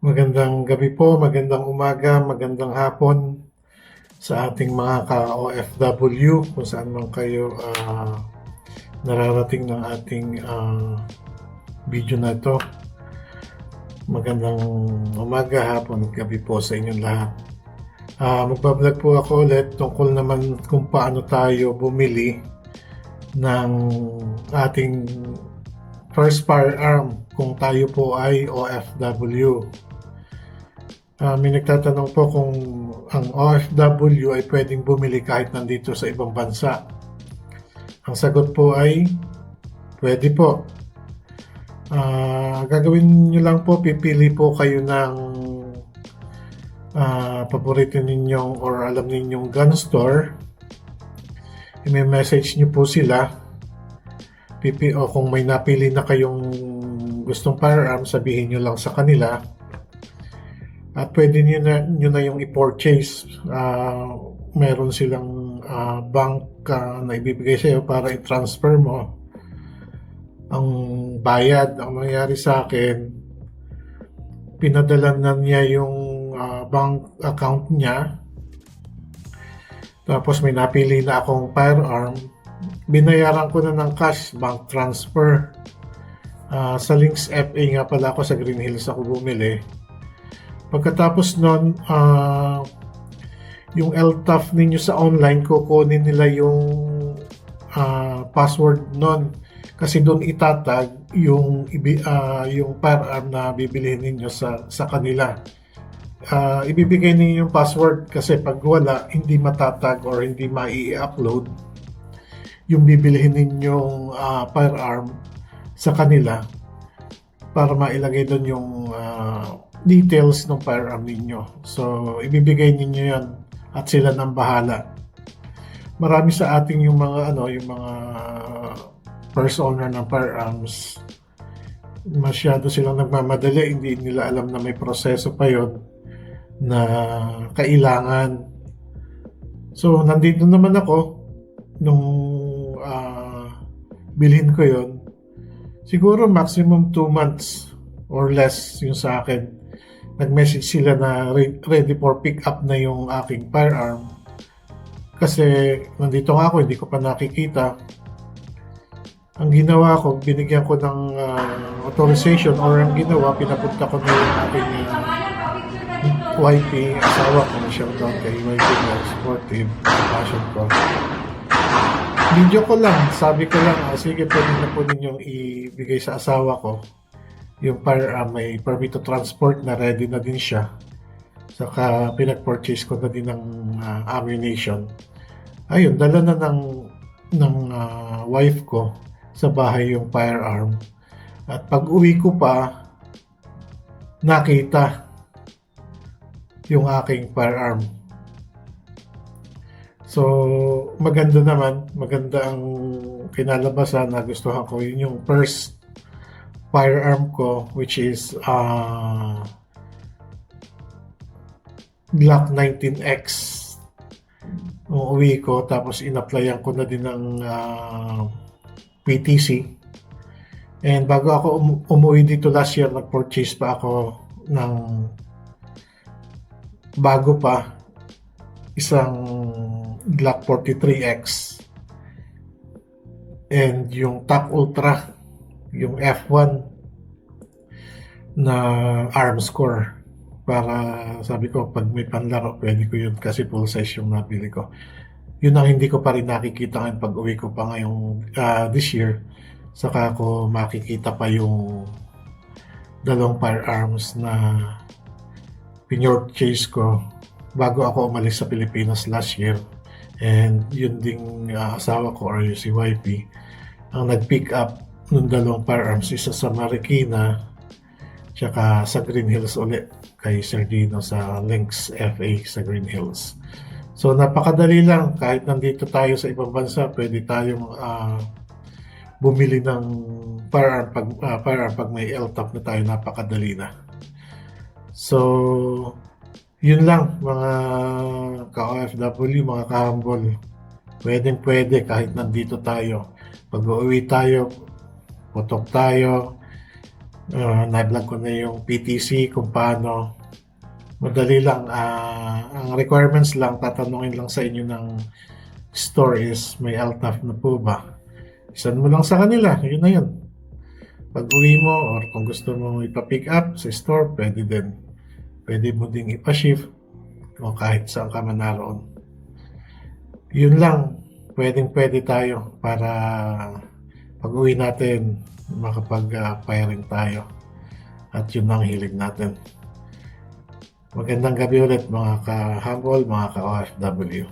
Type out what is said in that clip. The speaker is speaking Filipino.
Magandang gabi po, magandang umaga, magandang hapon sa ating mga ka-OFW kung saan man kayo nararating ng ating video na ito. Magandang umaga, hapon at gabi po sa inyong lahat. Magbablog po ako ulit tungkol naman kung paano tayo bumili ng ating first firearm kung tayo po ay OFW. May nagtatanong po kung ang OFW ay pwedeng bumili kahit nandito sa ibang bansa. Ang sagot po ay pwede po. Gagawin nyo lang po, pipili po kayo ng paborito ninyong or alam ninyong gun store. I-message nyo po sila. O kung may napili na kayong gustong firearm, sabihin nyo lang sa kanila. At pwede nyo na yung i-purchase. Meron silang bank na ibibigay sa'yo para i-transfer mo ang bayad. Ang nangyari sa akin, pinadala na niya yung bank account niya. Tapos may napili na akong firearm. Binayaran ko na ng cash, bank transfer. Sa Links FA nga pala ako, sa Green Hills ako bumili. Pagkatapos nun, yung LTAF ninyo sa online, kukunin nila yung password nun. Kasi doon itatag yung firearm na bibilihin ninyo sa kanila. Ibibigay ninyo yung password kasi pag wala, hindi matatag or hindi mai-upload yung bibilihin ninyong firearm sa kanila para mailagay doon yung details ng firearm ninyo. So, ibibigay ninyo yan at sila nang bahala. Marami sa ating yung mga first owner ng firearms, masyado silang nagmamadali, hindi nila alam na may proseso pa yon na kailangan. So, nandito naman ako nung bilhin ko yon. Siguro maximum 2 months or less yung sa akin. Nag-message sila na ready for pick up na yung aking firearm. Kasi nandito nga ako, hindi ko pa nakikita. Ang ginawa ko, binigyan ko ng authorization, or ang ginawa, pinapunta ko na yung aking YP, asawa ko, shoutout kay YP na supportive, passion ko. Video ko lang, sabi ko lang, sige, pwede na po ninyong ibigay sa asawa ko yung firearm, may permit to transport na, ready na din siya. Saka pinag-purchase ko na din ng ammunition. Ayun, dala na ng wife ko sa bahay yung firearm. At pag uwi ko pa, nakita yung aking firearm. So, maganda naman. Maganda ang kinalabasan. Nagustuhan ko. Yun yung first firearm ko, which is Glock 19X. Uuwi ko, tapos in-applyan ko na din ng PTC. And bago ako umuwi dito last year, nag-purchase pa ako ng bago pa, isang Glock 43X and yung Top Ultra, yung F1 na arms core, para sabi ko pag may panlaro pwede ko yun kasi full size yung nabili ko. Yun ang hindi ko pa rin nakikita ngayon pag uwi ko pa ngayong this year. Saka ko makikita pa yung dalawang firearms na pinurchase ko bago ako umalis sa Pilipinas last year. And yun ding asawa ko, or si wifey, ang nag-pick up ng dalawang firearms, isa sa Marikina tsaka sa Green Hills ulit kay Sir Dino sa Links FA sa Green Hills. So napakadali lang, kahit nandito tayo sa ibang bansa, pwede tayong bumili ng firearm pag may LTAP na tayo, napakadali na. So yun lang mga ka-OFW, mga kahambol. Pwede kahit nandito tayo. Pag uuwi tayo, putok tayo, Na-vlog ko na yung PTC kung paano. Madali lang. Ang requirements lang, tatanungin lang sa inyo ng store is may LTAF na po ba? Send mo lang sa kanila. Yun na yun. Pag uwi mo or kung gusto mo ipa-pick up sa store, pwede din. Pwede mo ding ipa-shift o kahit saan ka man naroon. Yun lang. Pwedeng-pwede tayo para pag uwi natin, makapag-firing tayo. At yun ang hilig natin. Magandang gabi ulit mga ka-humble, mga ka-OFW.